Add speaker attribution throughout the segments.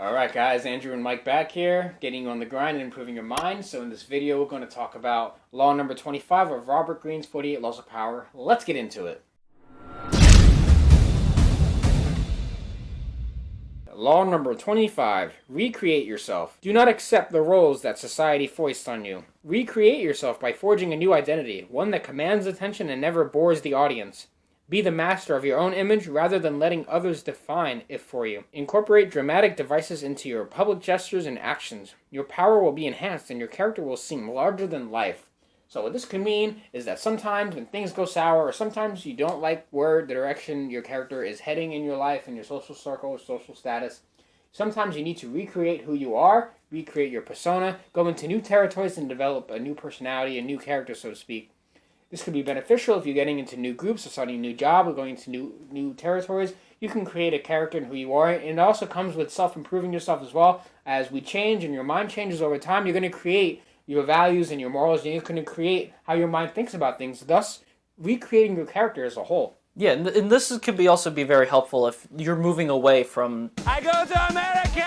Speaker 1: Alright guys, Andrew and Mike back here, getting you on the grind and improving your mind. So in this video we're going to talk about law number 25 of Robert Greene's 48 Laws of Power. Let's get into it. Law number 25, recreate yourself. Do not accept the roles that society foists on you. Recreate yourself by forging a new identity, one that commands attention and never bores the audience. Be the master of your own image rather than letting others define it for you. Incorporate dramatic devices into your public gestures and actions. Your power will be enhanced and your character will seem larger than life. So what this could mean is that sometimes when things go sour, or sometimes you don't like where the direction your character is heading in your life, in your social circle or social status, sometimes you need to recreate who you are, recreate your persona, go into new territories and develop a new personality, a new character, so to speak. This could be beneficial if you're getting into new groups or starting a new job or going into new territories. You can create a character in who you are, and it also comes with self-improving yourself as well. As we change and your mind changes over time, you're going to create your values and your morals, and you're going to create how your mind thinks about things, thus recreating your character as a whole.
Speaker 2: Yeah, and this could also be very helpful if you're moving away from
Speaker 3: I go to America!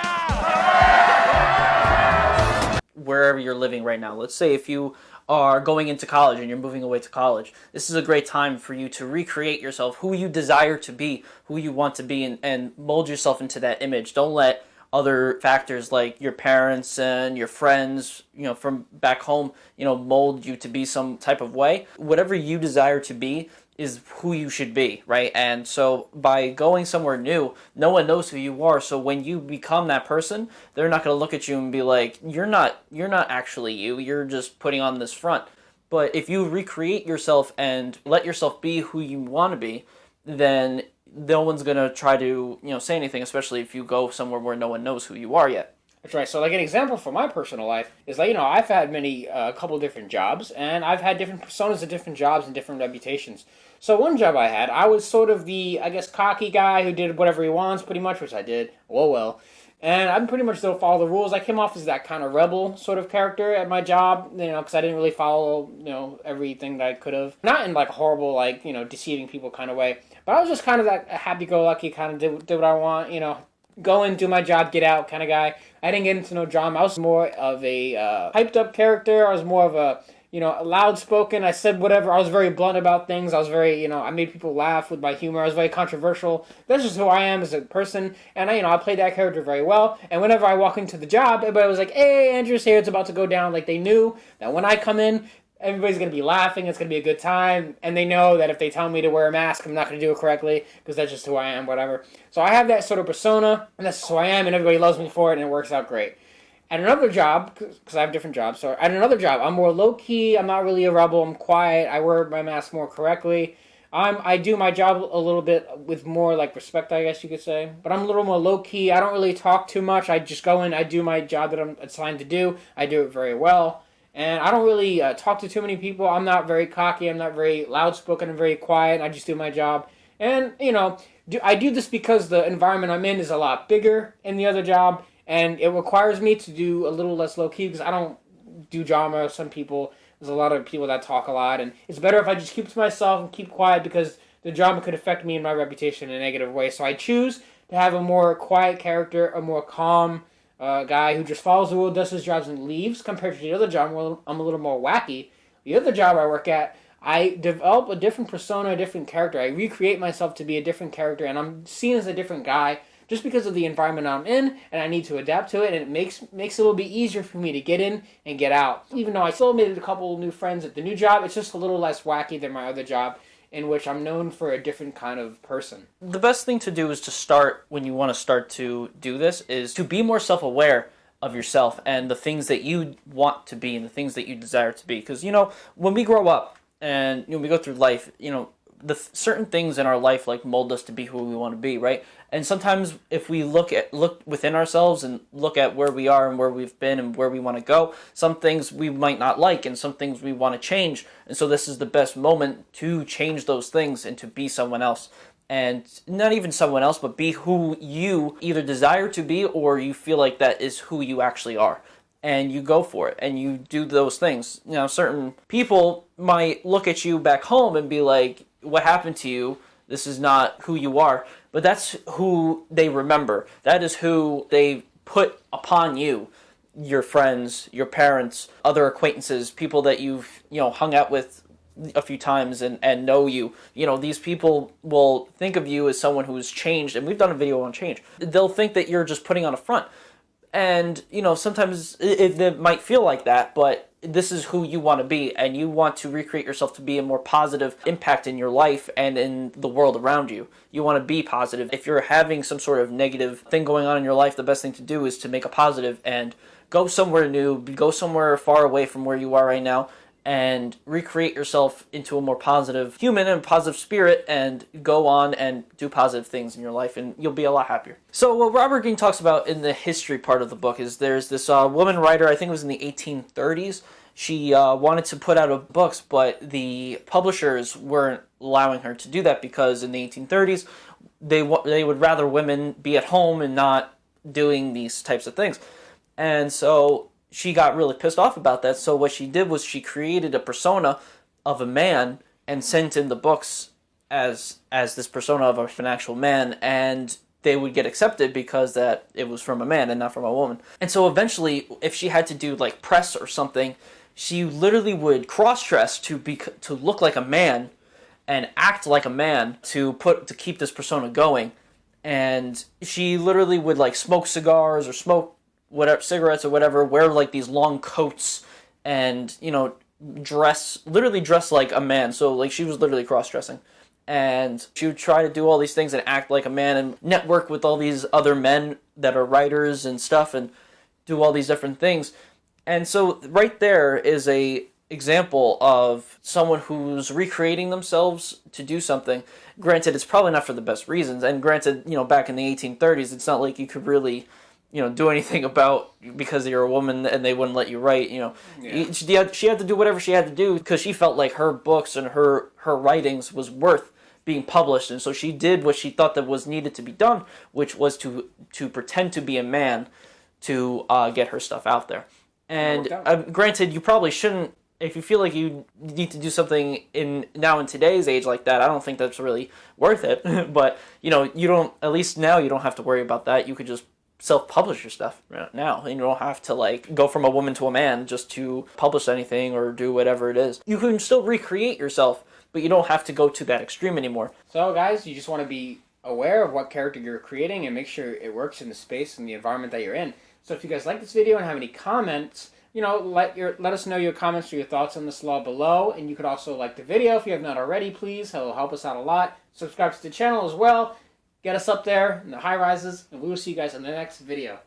Speaker 2: wherever you're living right now. Let's say if you are going into college and you're moving away to college, this is a great time for you to recreate yourself, who you desire to be, who you want to be, and mold yourself into that image. Don't let other factors like your parents and your friends, from back home, mold you to be some type of way. Whatever you desire to be is who you should be, right? And so by going somewhere new, no one knows who you are. So when you become that person, they're not going to look at you and be like, you're not actually you. You're just putting on this front. But if you recreate yourself and let yourself be who you want to be, then no one's going to try to, say anything, especially if you go somewhere where no one knows who you are yet.
Speaker 1: That's right. So like an example from my personal life is like, I've had a couple different jobs, and I've had different personas at different jobs and different reputations. So one job I had, I was sort of the, cocky guy who did whatever he wants pretty much, which I did. Well. And I pretty much don't follow the rules. I came off as that kind of rebel sort of character at my job, because I didn't really follow, everything that I could have. Not in like a horrible, deceiving people kind of way. But I was just kind of that happy-go-lucky, kind of did what I want, go in, do my job, get out kind of guy. I didn't get into no drama. I was more of a hyped-up character. I was more of a, loud-spoken. I said whatever. I was very blunt about things. I was very, I made people laugh with my humor. I was very controversial. That's just who I am as a person. And, I played that character very well. And whenever I walk into the job, everybody was like, hey, Andrew's here. It's about to go down. Like, they knew that when I come in, everybody's going to be laughing. It's going to be a good time. And they know that if they tell me to wear a mask, I'm not going to do it correctly because that's just who I am, whatever. So I have that sort of persona, and that's who I am, and everybody loves me for it, and it works out great. At another job, because I have different jobs, so at another job, I'm more low-key. I'm not really a rebel. I'm quiet. I wear my mask more correctly. I do my job a little bit with more, respect, I guess you could say. But I'm a little more low-key. I don't really talk too much. I just go in. I do my job that I'm assigned to do. I do it very well. And I don't really talk to too many people. I'm not very cocky. I'm not very loud-spoken. I'm very quiet. I just do my job. And, I do this because the environment I'm in is a lot bigger in the other job. And it requires me to do a little less low-key because I don't do drama. Some people, there's a lot of people that talk a lot. And it's better if I just keep to myself and keep quiet because the drama could affect me and my reputation in a negative way. So I choose to have a more quiet character, a more calm guy who just follows the rule, does his jobs, and leaves, compared to the other job where I'm a little more wacky. The other job I work at, I develop a different persona, a different character. I recreate myself to be a different character, and I'm seen as a different guy just because of the environment I'm in, and I need to adapt to it, and it makes it a little bit easier for me to get in and get out. Even though I still made a couple new friends at the new job, it's just a little less wacky than my other job, in which I'm known for a different kind of person.
Speaker 2: The best thing to do is to start, when you want to start to do this, is to be more self-aware of yourself and the things that you want to be and the things that you desire to be. Because, when we grow up and we go through life, the certain things in our life mold us to be who we want to be, right? And sometimes if we look within ourselves and look at where we are and where we've been and where we want to go, some things we might not like and some things we want to change. And so this is the best moment to change those things and to be someone else. And not even someone else, but be who you either desire to be or you feel like that is who you actually are. And you go for it and you do those things. Certain people might look at you back home and be like, what happened to you? This is not who you are. But that's who they remember. That is who they put upon you your friends, your parents, other acquaintances, people that you've, hung out with a few times and know you. These people will think of you as someone who's changed, and we've done a video on change. They'll think that you're just putting on a front. And, sometimes it might feel like that, but this is who you want to be, and you want to recreate yourself to be a more positive impact in your life and in the world around you. You want to be positive. If you're having some sort of negative thing going on in your life, the best thing to do is to make a positive and go somewhere new, go somewhere far away from where you are right now, and recreate yourself into a more positive human and positive spirit, and go on and do positive things in your life, and you'll be a lot happier. So what Robert Greene talks about in the history part of the book is there's this woman writer, I think it was in the 1830s. She wanted to put out books, but the publishers weren't allowing her to do that because in the 1830s they would rather women be at home and not doing these types of things. And so she got really pissed off about that. So what she did was she created a persona of a man and sent in the books as this persona of an actual man, and they would get accepted because that it was from a man and not from a woman. And so eventually, if she had to do like press or something, she literally would cross-dress to look like a man and act like a man to keep this persona going. And she literally would like smoke cigars or smoke whatever cigarettes or whatever, wear like these long coats, and dress like a man. So like she was literally cross-dressing, and she would try to do all these things and act like a man and network with all these other men that are writers and stuff and do all these different things. And so right there is a example of someone who's recreating themselves to do something. Granted, it's probably not for the best reasons, and granted, back in the 1830s, it's not like you could really do anything about because you're a woman and they wouldn't let you write. Yeah. She had to do whatever she had to do because she felt like her books and her writings was worth being published, and so she did what she thought that was needed to be done, which was to pretend to be a man to get her stuff out there. And granted, you probably shouldn't. If you feel like you need to do something in today's age like that, I don't think that's really worth it. But you don't. At least now you don't have to worry about that. You could just self-publish your stuff now, and you don't have to like go from a woman to a man just to publish anything or do whatever it is. You can still recreate yourself, but you don't have to go to that extreme anymore.
Speaker 1: So guys, you just want to be aware of what character you're creating and make sure it works in the space and the environment that you're in. So if you guys like this video and have any comments, let us know your comments or your thoughts on this law below. And you could also like the video if you have not already, please. It'll help us out a lot. Subscribe to the channel as well. Get us up there in the high rises, and we will see you guys in the next video.